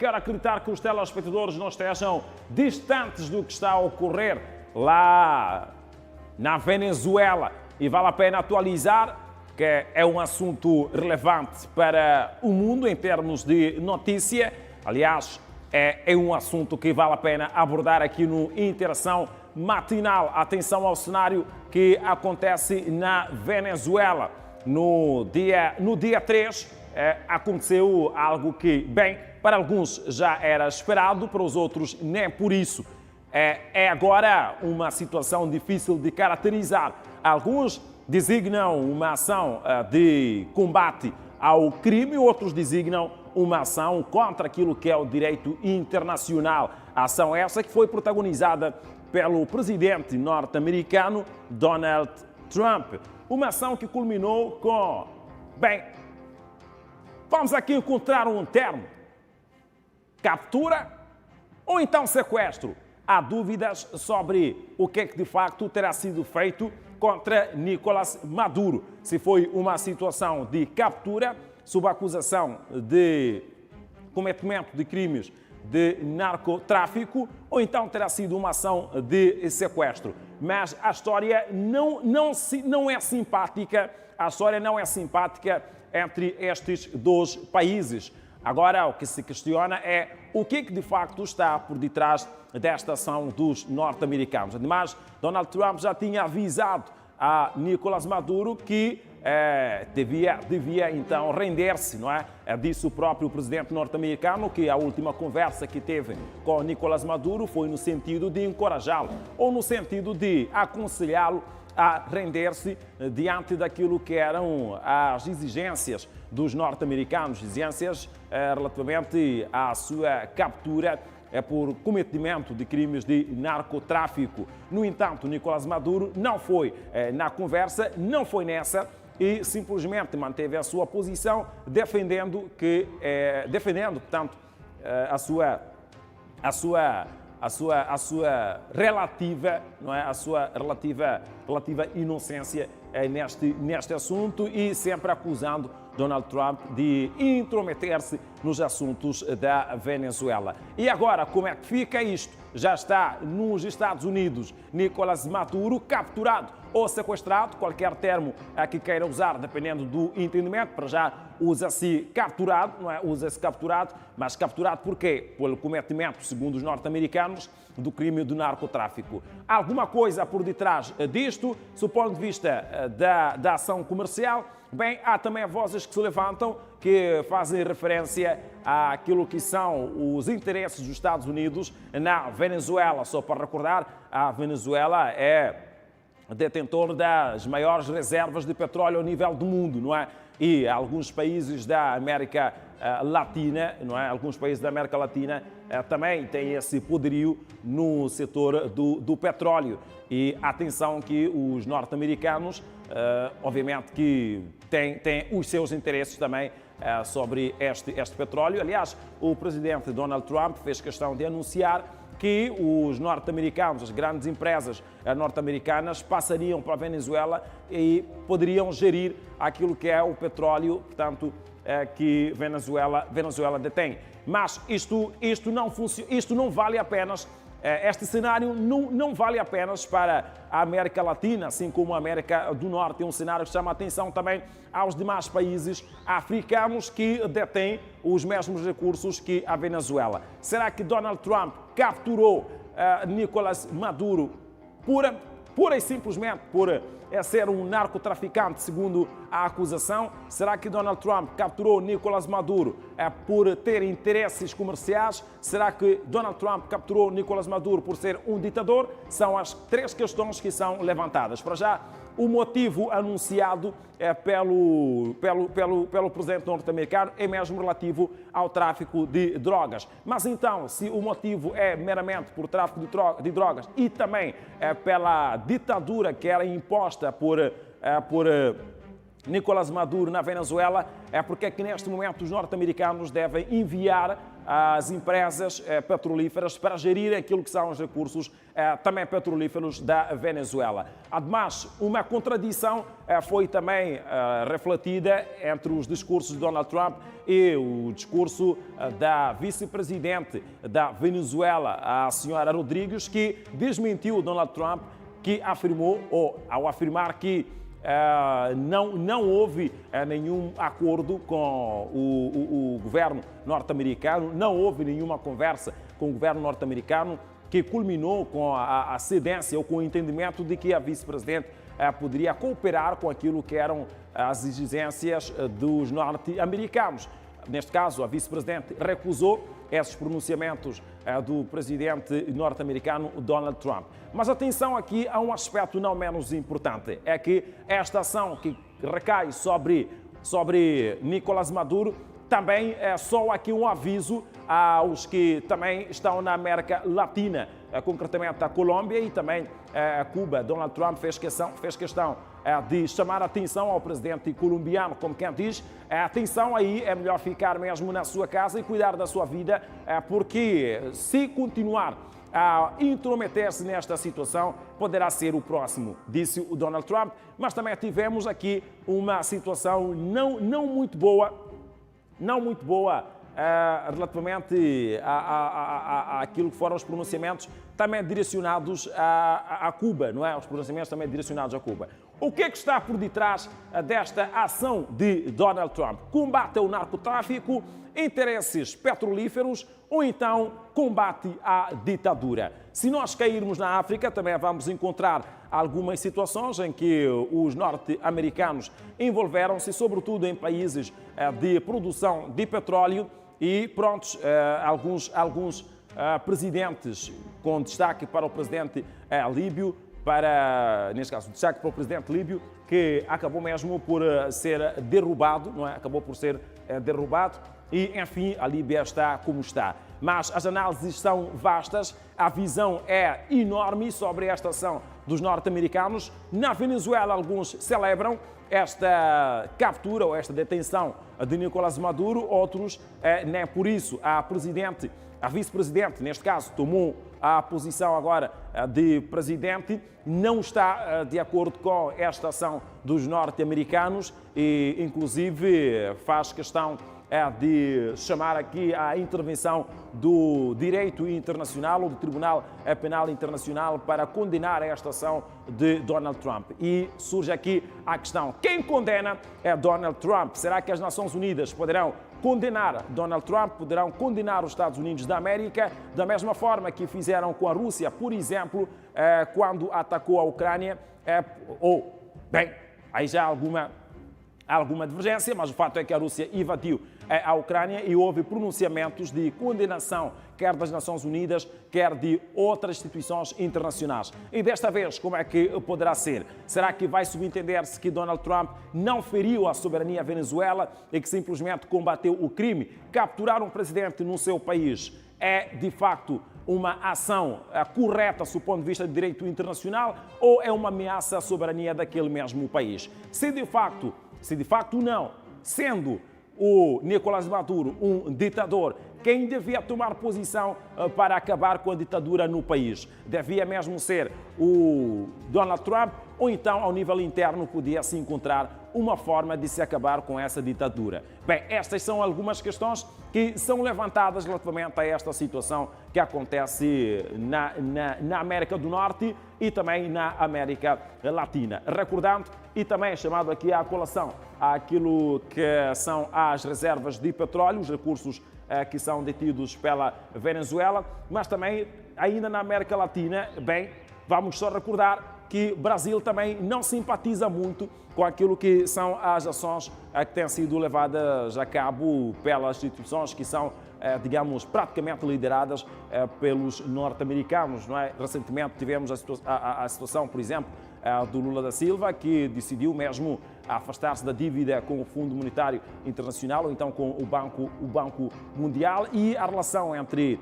Quero acreditar que os telespectadores não estejam distantes do que está a ocorrer lá na Venezuela. E vale a pena atualizar que é um assunto relevante para o mundo em termos de notícia. Aliás, é um assunto que vale a pena abordar aqui no Interação Matinal. Atenção ao cenário que acontece na Venezuela. No dia 3, aconteceu algo que, bem, para alguns já era esperado, para os outros nem por isso. É agora uma situação difícil de caracterizar. Alguns designam uma ação de combate ao crime, outros designam uma ação contra aquilo que é o direito internacional. A ação essa que foi protagonizada pelo presidente norte-americano Donald Trump. Uma ação que culminou com, bem, vamos aqui encontrar um termo: captura ou então sequestro. Há dúvidas sobre o que é que de facto terá sido feito contra Nicolás Maduro. Se foi uma situação de captura, sob acusação de cometimento de crimes de narcotráfico, ou então terá sido uma ação de sequestro. Mas a história não é simpática. A história não é simpática entre estes dois países. Agora, o que se questiona é o que de facto está por detrás desta ação dos norte-americanos. Ademais, Donald Trump já tinha avisado a Nicolás Maduro que devia então render-se, não é? Disse o próprio presidente norte-americano que a última conversa que teve com Nicolás Maduro foi no sentido de encorajá-lo ou no sentido de aconselhá-lo a render-se diante daquilo que eram as exigências dos norte-americanos, exigências relativamente à sua captura por cometimento de crimes de narcotráfico. No entanto, Nicolás Maduro não foi na conversa, não foi nessa e simplesmente manteve a sua posição, defendendo, portanto, a sua relativa, não é? A sua relativa inocência neste assunto e sempre acusando Donald Trump de intrometer-se nos assuntos da Venezuela. E agora, como é que fica isto? Já está nos Estados Unidos Nicolás Maduro capturado ou sequestrado, qualquer termo que queira usar, dependendo do entendimento. Para já usa-se capturado, não é? Usa-se capturado, mas capturado por quê? Pelo cometimento, segundo os norte-americanos, do crime do narcotráfico. Alguma coisa por detrás disto, do ponto de vista da ação comercial? Bem, há também vozes que se levantam que fazem referência àquilo que são os interesses dos Estados Unidos na Venezuela. Só para recordar, a Venezuela é detentor das maiores reservas de petróleo a nível do mundo, não é? E alguns países da América Latina, não é? Alguns países da América Latina também têm esse poderio no setor do petróleo. E atenção que os norte-americanos, obviamente que têm os seus interesses também sobre este petróleo. Aliás, o presidente Donald Trump fez questão de anunciar que os norte-americanos, as grandes empresas norte-americanas, passariam para a Venezuela e poderiam gerir aquilo que é o petróleo, portanto, que Venezuela detém. Mas isto não vale apenas, este cenário não vale apenas para a América Latina, assim como a América do Norte. É um cenário que chama a atenção também aos demais países africanos que detêm os mesmos recursos que a Venezuela. Será que Donald Trump capturou Nicolás Maduro pura e simplesmente por ser um narcotraficante, segundo a acusação? Será que Donald Trump capturou Nicolás Maduro por ter interesses comerciais? Será que Donald Trump capturou Nicolás Maduro por ser um ditador? São as três questões que são levantadas. Para já, o motivo anunciado pelo presidente norte-americano é mesmo relativo ao tráfico de drogas. Mas então, se o motivo é meramente por tráfico de drogas e também pela ditadura que era imposta por Nicolás Maduro na Venezuela, é porque é que neste momento os norte-americanos devem enviar as empresas petrolíferas para gerir aquilo que são os recursos também petrolíferos da Venezuela. Ademais, uma contradição foi também refletida entre os discursos de Donald Trump e o discurso da vice-presidente da Venezuela, a senhora Rodrigues, que desmentiu Donald Trump, que afirmou, ou ao afirmar que não houve nenhum acordo com o governo norte-americano, não houve nenhuma conversa com o governo norte-americano que culminou com a cedência ou com o entendimento de que a vice-presidente poderia cooperar com aquilo que eram as exigências dos norte-americanos. Neste caso, a vice-presidente recusou esses pronunciamentos do presidente norte-americano Donald Trump. Mas atenção aqui a um aspecto não menos importante, é que esta ação que recai sobre Nicolás Maduro também é só aqui um aviso aos que também estão na América Latina, concretamente a Colômbia e também a Cuba. Donald Trump fez questão de chamar a atenção ao presidente colombiano, como quem diz, atenção aí, é melhor ficar mesmo na sua casa e cuidar da sua vida, porque se continuar a intrometer-se nesta situação, poderá ser o próximo, disse o Donald Trump. Mas também tivemos aqui uma situação não muito boa relativamente àquilo que foram os pronunciamentos também direcionados a Cuba, não é? Os pronunciamentos também direcionados a Cuba. O que é que está por detrás desta ação de Donald Trump? Combate ao narcotráfico, interesses petrolíferos ou então combate à ditadura? Se nós cairmos na África, também vamos encontrar algumas situações em que os norte-americanos envolveram-se, sobretudo em países de produção de petróleo e, prontos, alguns presidentes, com destaque para o presidente líbio, neste caso, destaque para o presidente líbio, que acabou mesmo por ser derrubado, não é? Acabou por ser derrubado e, enfim, a Líbia está como está. Mas as análises são vastas, a visão é enorme sobre esta ação dos norte-americanos. Na Venezuela, alguns celebram esta captura ou esta detenção de Nicolás Maduro, outros nem por isso. A vice-presidente, neste caso, tomou a posição agora de presidente, não está de acordo com esta ação dos norte-americanos e, inclusive, faz questão de chamar aqui a intervenção do direito internacional ou do Tribunal Penal Internacional para condenar esta ação de Donald Trump. E surge aqui a questão: quem condena é Donald Trump? Será que as Nações Unidas poderão condenar Donald Trump, poderão condenar os Estados Unidos da América, da mesma forma que fizeram com a Rússia, por exemplo, quando atacou a Ucrânia? Bem, aí já há alguma divergência, mas o fato é que a Rússia invadiu a Ucrânia e houve pronunciamentos de condenação, quer das Nações Unidas, quer de outras instituições internacionais. E desta vez, como é que poderá ser? Será que vai subentender-se que Donald Trump não feriu a soberania da Venezuela e que simplesmente combateu o crime? Capturar um presidente no seu país é, de facto, uma ação correta, do ponto de vista de direito internacional, ou é uma ameaça à soberania daquele mesmo país? Se de facto não, sendo o Nicolás Maduro um ditador, quem devia tomar posição para acabar com a ditadura no país? Devia mesmo ser o Donald Trump, ou então, ao nível interno, podia-se encontrar uma forma de se acabar com essa ditadura? Bem, estas são algumas questões que são levantadas relativamente a esta situação que acontece na América do Norte e também na América Latina. Recordando, e também chamado aqui à colação, àquilo que são as reservas de petróleo, os recursos que são detidos pela Venezuela, mas também, ainda na América Latina, bem, vamos só recordar que o Brasil também não simpatiza muito com aquilo que são as ações que têm sido levadas a cabo pelas instituições que são, digamos, praticamente lideradas pelos norte-americanos, não é? Recentemente tivemos a situação, por exemplo, do Lula da Silva, que decidiu mesmo afastar-se da dívida com o Fundo Monetário Internacional, ou então com o Banco Mundial, e a relação entre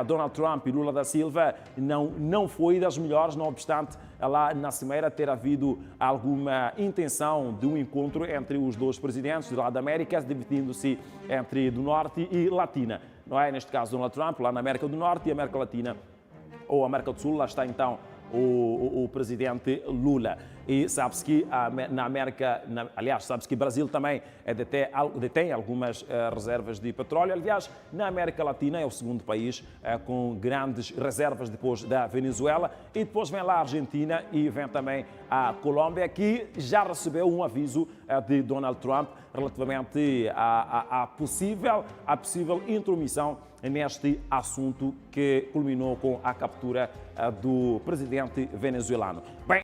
Donald Trump e Lula da Silva não foi das melhores, não obstante lá na Cimeira ter havido alguma intenção de um encontro entre os dois presidentes de lá da América, dividindo-se entre do Norte e Latina. não é? Neste caso Donald Trump, lá na América do Norte, e América Latina ou América do Sul, lá está então o presidente Lula. E sabe-se que na América, aliás, sabe-se que o Brasil também detém algumas reservas de petróleo. Aliás, na América Latina é o segundo país com grandes reservas depois da Venezuela. E depois vem lá a Argentina e vem também a Colômbia, que já recebeu um aviso de Donald Trump relativamente à possível intromissão neste assunto que culminou com a captura do presidente venezuelano. Bem,